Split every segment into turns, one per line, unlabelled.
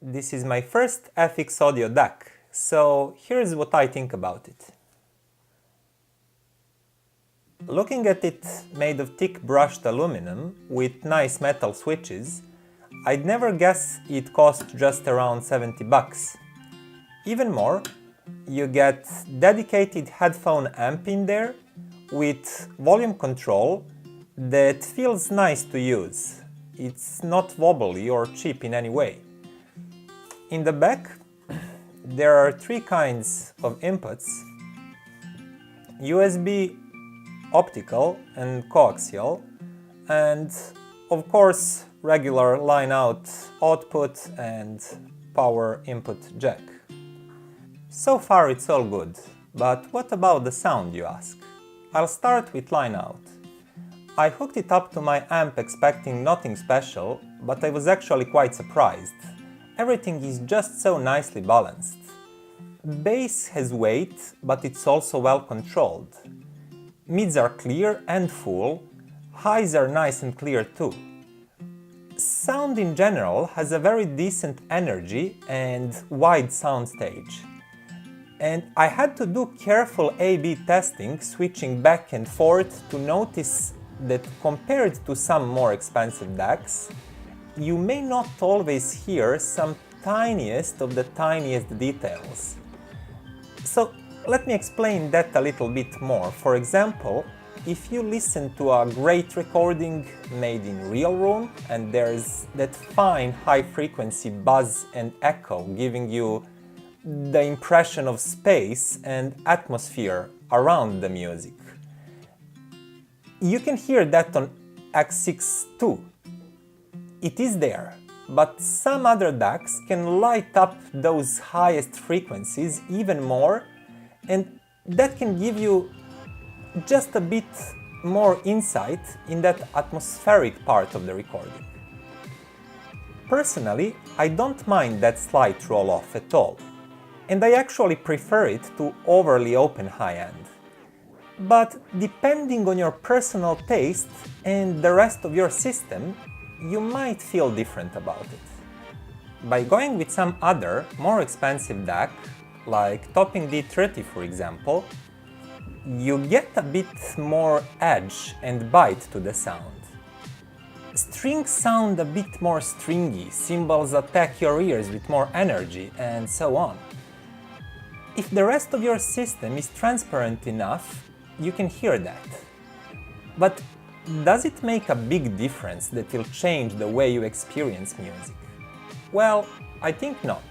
This is my first FX Audio DAC, so here's what I think about it. Looking at it made of thick brushed aluminum with nice metal switches, I'd never guess it cost just around 70 bucks. Even more, you get dedicated headphone amp in there with volume control that feels nice to use. It's not wobbly or cheap in any way. In the back, there are three kinds of inputs: USB, optical and coaxial, and of course regular line-out output and power input jack. So far it's all good, but what about the sound, you ask? I'll start with line-out. I hooked it up to my amp expecting nothing special, but I was actually quite surprised. Everything is just so nicely balanced. Bass has weight, but it's also well controlled. Mids are clear and full, highs are nice and clear too. Sound in general has a very decent energy and wide soundstage. And I had to do careful A/B testing, switching back and forth to notice that compared to some more expensive DACs, you may not always hear some tiniest of the tiniest details. So let me explain that a little bit more. For example, if you listen to a great recording made in real room and there's that fine high frequency buzz and echo giving you the impression of space and atmosphere around the music, you can hear that on X6 too. It is there, but some other DACs can light up those highest frequencies even more, and that can give you just a bit more insight in that atmospheric part of the recording. Personally, I don't mind that slight roll-off at all, and I actually prefer it to overly open high-end. But depending on your personal taste and the rest of your system, you might feel different about it. By going with some other, more expensive DAC, like topping D30 for example, you get a bit more edge and bite to the sound. Strings sound a bit more stringy, cymbals attack your ears with more energy, and so on. If the rest of your system is transparent enough, you can hear that. But does it make a big difference that will change the way you experience music? Well, I think not.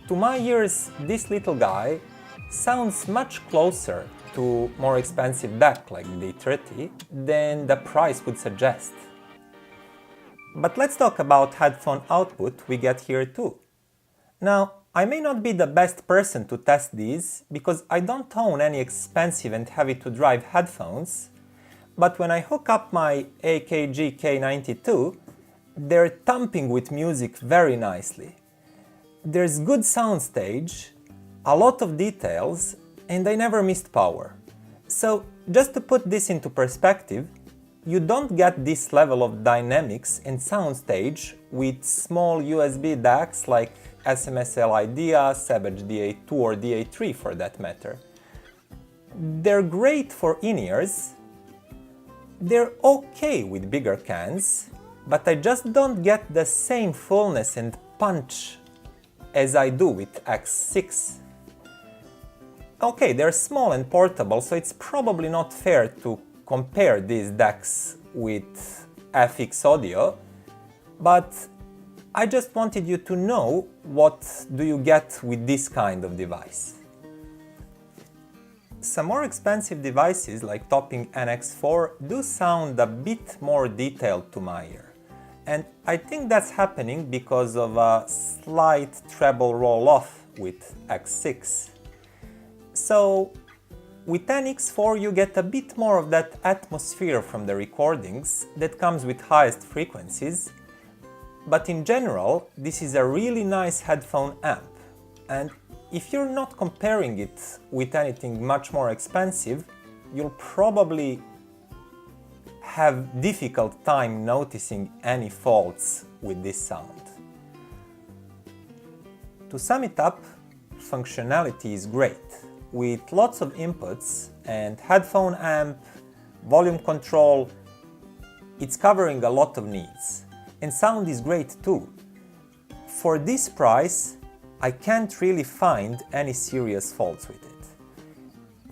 To my ears, this little guy sounds much closer to more expensive DAC like the D30 than the price would suggest. But let's talk about headphone output we get here too. Now, I may not be the best person to test these because I don't own any expensive and heavy to drive headphones, but when I hook up my AKG K92, they're thumping with music very nicely. There's good soundstage, a lot of details, and I never missed power. So just to put this into perspective, you don't get this level of dynamics and soundstage with small USB DACs like SMSL Idea, Savage DA2 or DA3 for that matter. They're great for in-ears, they're okay with bigger cans, but I just don't get the same fullness and punch as I do with X6. Okay, they're small and portable, so it's probably not fair to compare these DACs with FX Audio, but I just wanted you to know what do you get with this kind of device. Some more expensive devices like topping NX4 do sound a bit more detailed to my ear, and I think that's happening because of a slight treble roll-off with X6. So with NX4 you get a bit more of that atmosphere from the recordings that comes with highest frequencies, but in general this is a really nice headphone amp, and if you're not comparing it with anything much more expensive, you'll probably have difficult time noticing any faults with this sound. To sum it up, functionality is great. With lots of inputs and headphone amp, volume control, it's covering a lot of needs. And sound is great too. For this price, I can't really find any serious faults with it.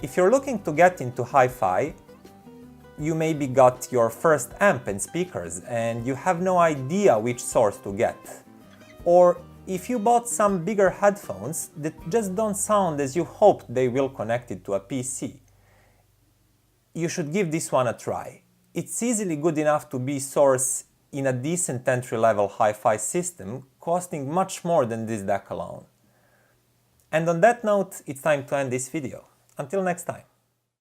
If you're looking to get into hi-fi, you maybe got your first amp and speakers and you have no idea which source to get. Or if you bought some bigger headphones that just don't sound as you hoped they will connected to a PC, you should give this one a try. It's easily good enough to be source in a decent entry-level hi-fi system, costing much more than this DAC alone. And on that note, it's time to end this video. Until next time.